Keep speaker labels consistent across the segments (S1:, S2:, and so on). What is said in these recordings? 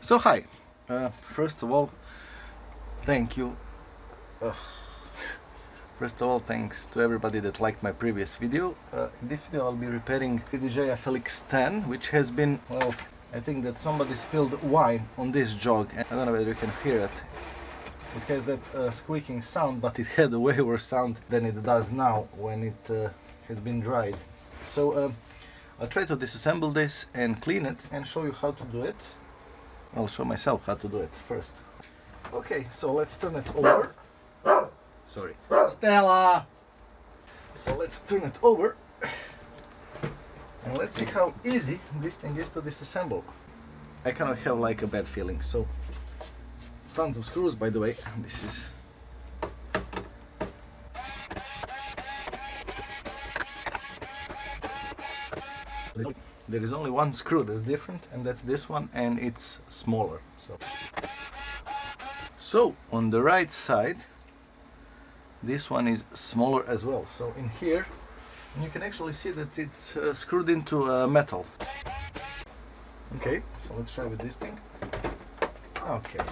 S1: So hi, first of all, thank you. First of all, thanks to everybody that liked my previous video. In this video I'll be repairing the Pioneer FLX10, which has been, well, I think that somebody spilled wine on this jug, and I don't know whether you can hear it. It has that squeaking sound, but it had a way worse sound than it does now when it has been dried. So I'll try to disassemble this and clean it and show you how to do it. I'll show myself how to do it first. Okay, so let's turn it over. Sorry. Stella! So let's turn it over. And let's see how easy this thing is to disassemble. I cannot have like a bad feeling. So, tons of screws, by the way. This is... There is only one screw that's different, and that's this one, and it's smaller. So on the right side, this one is smaller as well. So in here, you can actually see that it's screwed into metal. Okay, so let's try with this thing. Okay.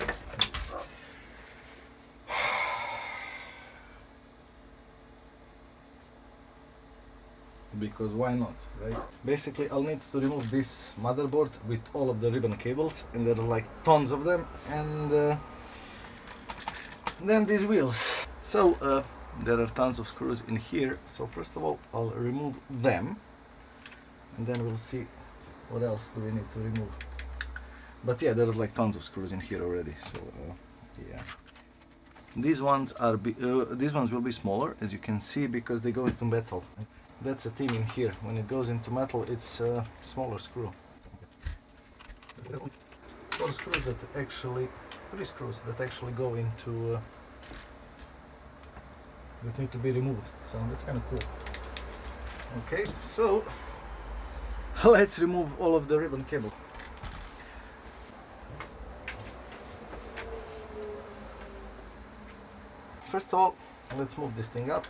S1: Because why not, right? Basically, I'll need to remove this motherboard with all of the ribbon cables, and there are like tons of them, and then these wheels. So there are tons of screws in here, so first of all I'll remove them, and then we'll see what else do we need to remove. But yeah, there's like tons of screws in here already, so yeah. These ones will be smaller, as you can see, because they go into metal. That's a theme in here. When it goes into metal, it's a smaller screw. Four screws that actually, 3 screws that actually go into that need to be removed. So that's kind of cool. Okay, so let's remove all of the ribbon cable. First of all, let's move this thing up.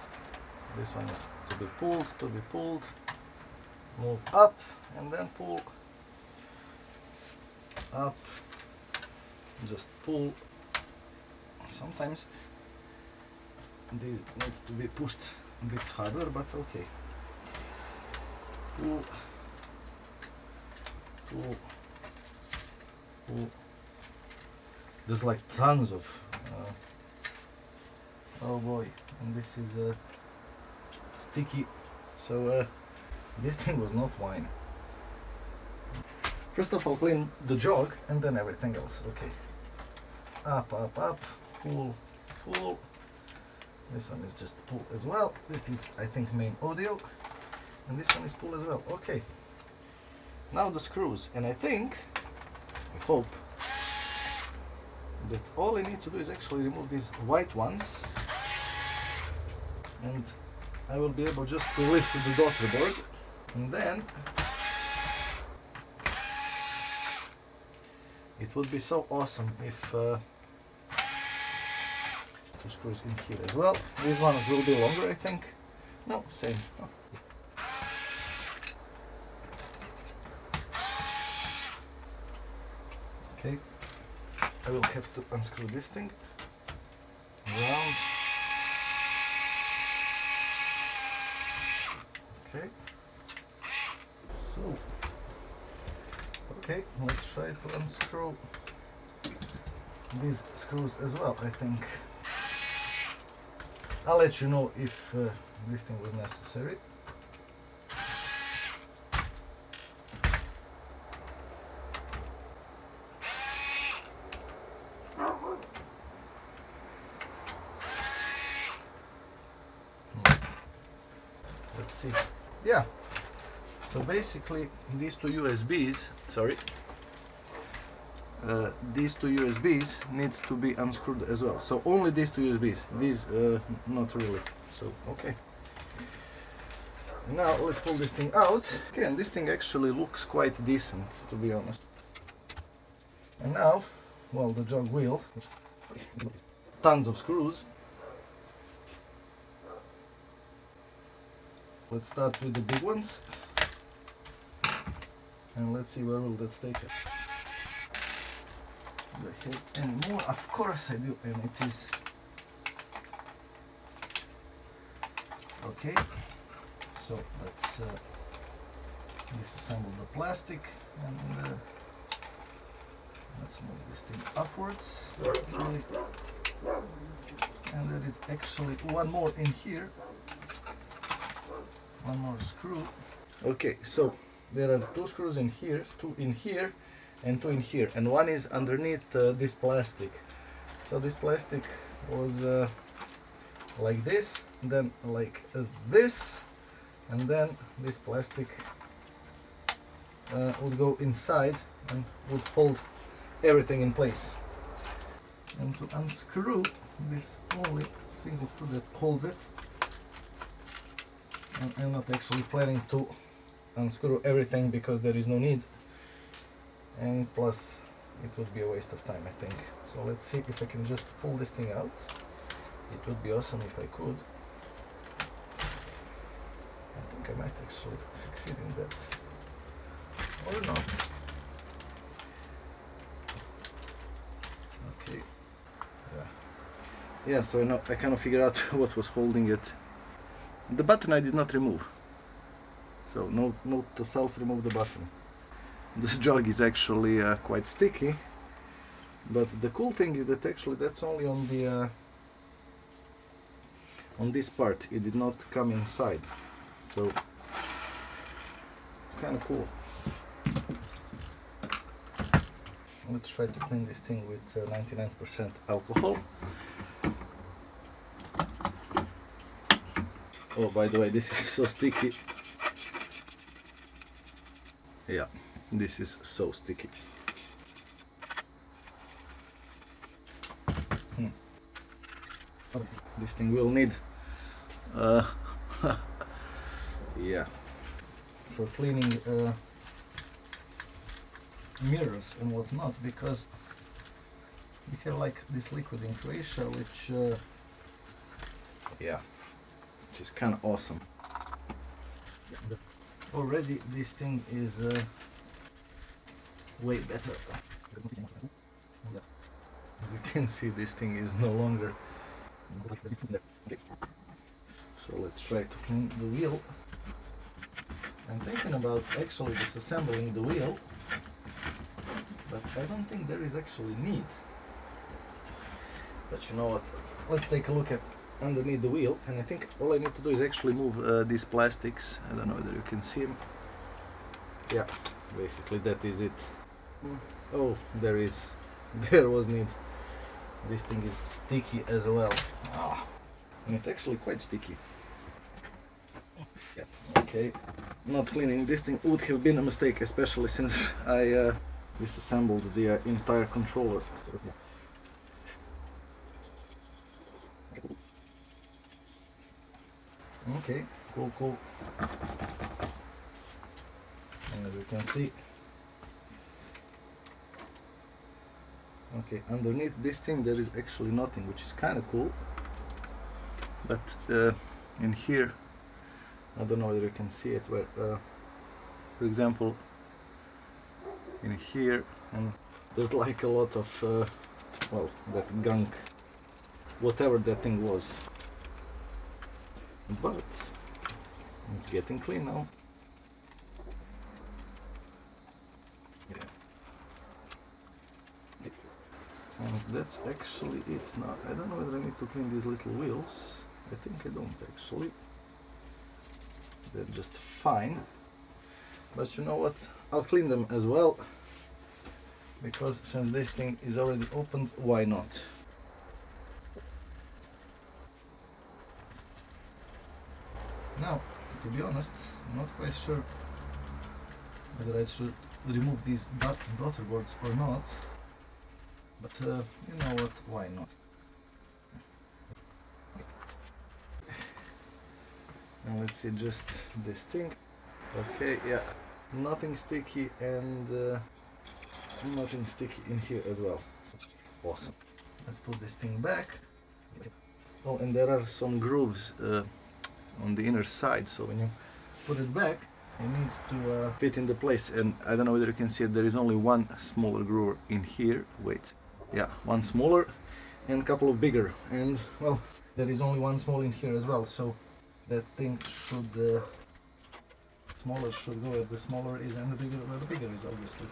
S1: This one is to be pulled, move up, and then pull up, just pull. Sometimes this needs to be pushed a bit harder, but okay. Pull, pull, pull. There's like tons of oh boy, and this is sticky, so this thing was not wine. First of all, clean the jug and then everything else. Okay, up, up, up, pull, pull. This one is just pull as well. This is, I think, main audio, and this one is pull as well. Okay, now the screws, and I hope that all I need to do is actually remove these white ones, and I will be able just to lift the daughter board, and then it would be so awesome if 2 screws in here as well. These ones will be longer, I think. No, same. Oh. Okay, I will have to unscrew this thing around. Okay, so okay, let's try to unscrew these screws as well. I think I'll let you know if this thing was necessary. Let's see. Yeah, so basically these two USBs, these two USBs need to be unscrewed as well. So only these two USBs, these not really. So okay. Now let's pull this thing out. Okay, and this thing actually looks quite decent, to be honest. And now, well, the jug wheel, tons of screws. Let's start with the big ones, and let's see where will that take us. Do I have any more? Of course I do, and it is okay. So let's disassemble the plastic and let's move this thing upwards. Okay. And there is actually one more in here. One more screw. Okay, so there are 2 screws in here, 2 in here, and 2 in here, and one is underneath this plastic. So this plastic was like this, then like this, and then this plastic would go inside and would hold everything in place. And to unscrew this only single screw that holds it, and I'm not actually planning to unscrew everything because there is no need, and plus it would be a waste of time, I think. So let's see if I can just pull this thing out. It would be awesome if I could. I think I might actually succeed in that, or not. Okay. Yeah, so now I kind of figured out what was holding it. The button I did not remove. So note to self, remove the button. This jog is actually quite sticky, but the cool thing is that actually that's only on the on this part. It did not come inside, so kind of cool. Let's try to clean this thing with 99% alcohol. Oh, by the way, this is so sticky. Yeah, this is so sticky. This thing will need yeah, for cleaning mirrors and whatnot, because we have like this liquid in Croatia, which yeah, which is kind of awesome. Already this thing is way better. As you can see, this thing is no longer. Okay. So let's try to clean the wheel. I'm thinking about actually disassembling the wheel, but I don't think there is actually need. But you know what? Let's take a look at underneath the wheel, and I think all I need to do is actually move these plastics. I don't know whether you can see them. Yeah, basically that is it. Oh, there was need. This thing is sticky as well. And it's actually quite sticky. Yeah. Okay, not cleaning this thing would have been a mistake, especially since I disassembled the entire controller. Okay, cool. And as you can see, okay, underneath this thing there is actually nothing, which is kind of cool. But in here, I don't know whether you can see it, where for example in here, and there's like a lot of well, that gunk, whatever that thing was. But it's getting clean now. Yeah. And that's actually it. Now I don't know whether I need to clean these little wheels. I think I don't actually. They're just fine. But you know what? I'll clean them as well, because since this thing is already opened, why not? Now, to be honest, I'm not quite sure whether I should remove these daughter boards or not, but you know what, why not? And let's see just this thing. Okay, yeah, nothing sticky, and nothing sticky in here as well. So, awesome. Let's put this thing back. Oh, and there are some grooves on the inner side, so when you put it back, it needs to fit into place. And I don't know whether you can see it, there is only one smaller groove in here. Wait, Yeah, one smaller and a couple of bigger, and well, there is only one small in here as well, so that thing should smaller should go where the smaller is and the bigger where the bigger is, obviously.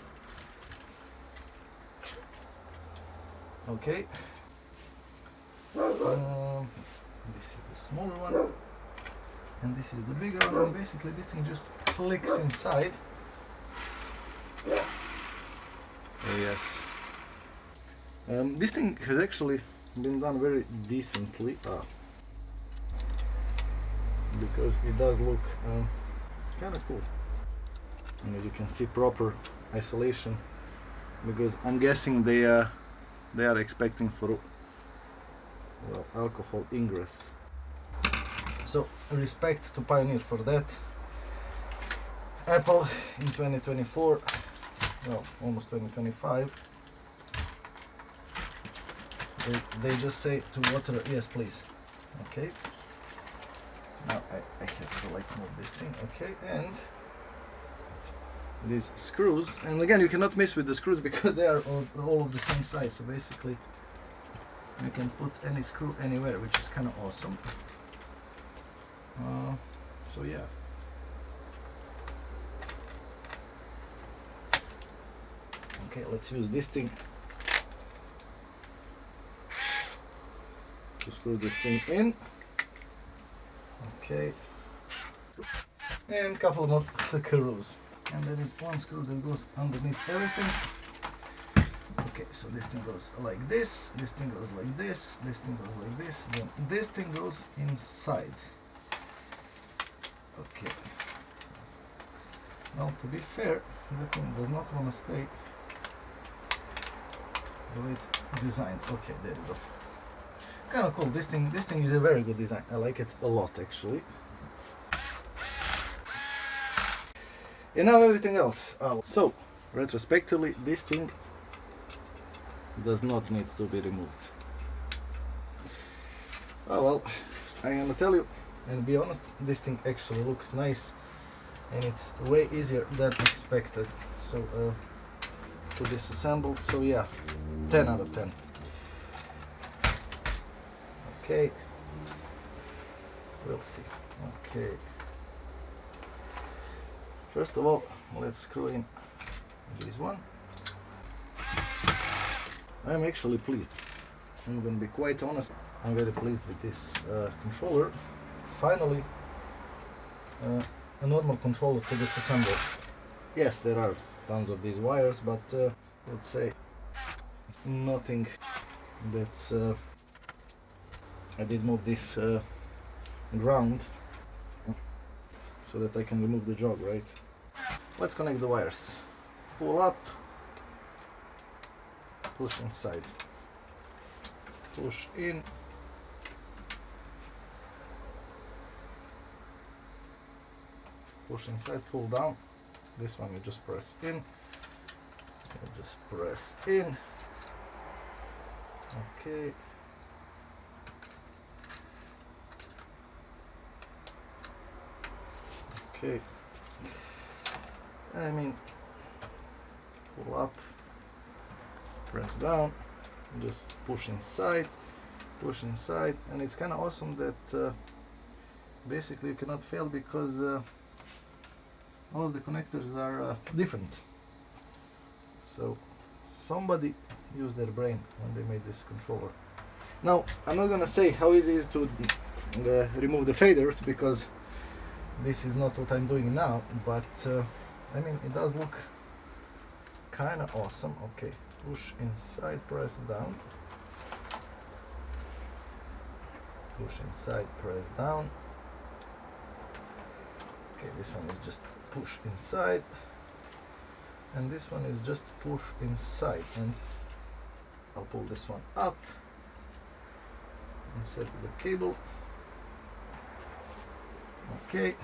S1: Okay, this is the smaller one and this is the bigger one, and basically this thing just clicks inside. Oh yes. This thing has actually been done very decently, because it does look kind of cool, and as you can see, proper isolation, because I'm guessing they are expecting for, well, alcohol ingress. So respect to Pioneer for that. Apple in 2024, well, almost 2025, they just say to water, yes please. Okay, now I have to like move this thing. Okay, and these screws, and again you cannot mess with the screws because they are all of the same size, so basically you can put any screw anywhere, which is kind of awesome. So yeah. Okay, let's use this thing to screw this thing in. Okay, and a couple more screws, and there is one screw that goes underneath everything. Okay, so this thing goes like this thing goes like this thing goes like this, then this thing goes inside. Okay, now to be fair, that thing does not want to stay the way it's designed. Okay, there you go. Kind of cool. This thing is a very good design. I like it a lot, actually. And now everything else. So retrospectively, this thing does not need to be removed. Oh well, I'm gonna tell you and be honest, this thing actually looks nice, and it's way easier than expected. So to disassemble, so yeah, 10 out of 10. Okay, we'll see. Okay, first of all, let's screw in this one. I'm actually pleased. I'm gonna be quite honest, I'm very pleased with this controller. Finally, a normal controller to disassemble. Yes, there are tons of these wires, but I would say it's nothing that's I did move this ground so that I can remove the jog, right? Let's connect the wires. Pull up, push inside, push in, push inside, pull down. This one you just press in, you just press in. Okay. Okay. I mean, pull up, press down, just push inside, and it's kind of awesome that basically you cannot fail because all of the connectors are different. So somebody used their brain when they made this controller. Now, I'm not gonna say how easy it is to remove the faders, because this is not what I'm doing now, but I mean, it does look kind of awesome. Okay, push inside, press down, push inside, press down. Okay, this one is just push inside, and this one is just push inside, and I'll pull this one up, insert the cable. Okay,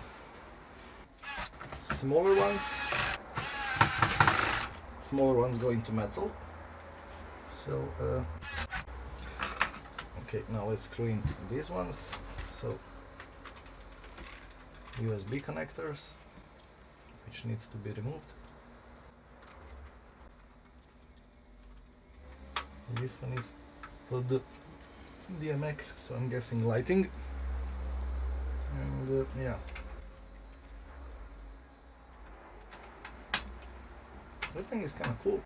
S1: smaller ones go into metal. So okay, now let's screw in these ones. So USB connectors, which needs to be removed. This one is for the DMX, so I'm guessing lighting. And yeah, that thing is kind of cool.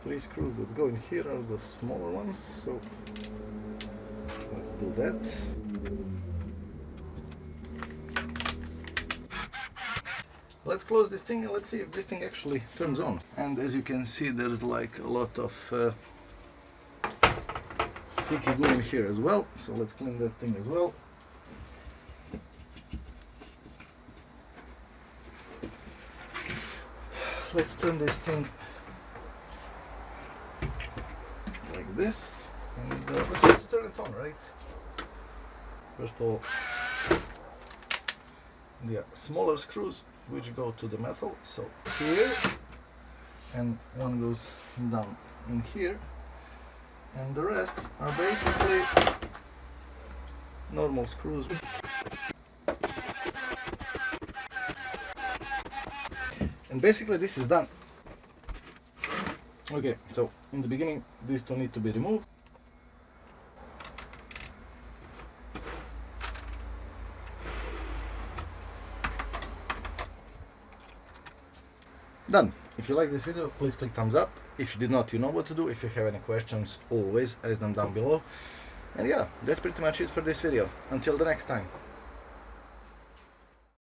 S1: Three screws that go in here are the smaller ones, so let's do that. Let's close this thing and let's see if this thing actually turns on. And as you can see, there's like a lot of sticky glue in here as well, so let's clean that thing as well. Let's turn this thing like this, and let's try to turn it on, right? First of all, the smaller screws which go to the metal, so here, and one goes down in here, and the rest are basically normal screws. And basically this is done. Okay, so in the beginning these two need to be removed. Done. If you like this video, please click thumbs up. If you did not, you know what to do. If you have any questions, always ask them down below. And yeah, that's pretty much it for this video. Until the next time.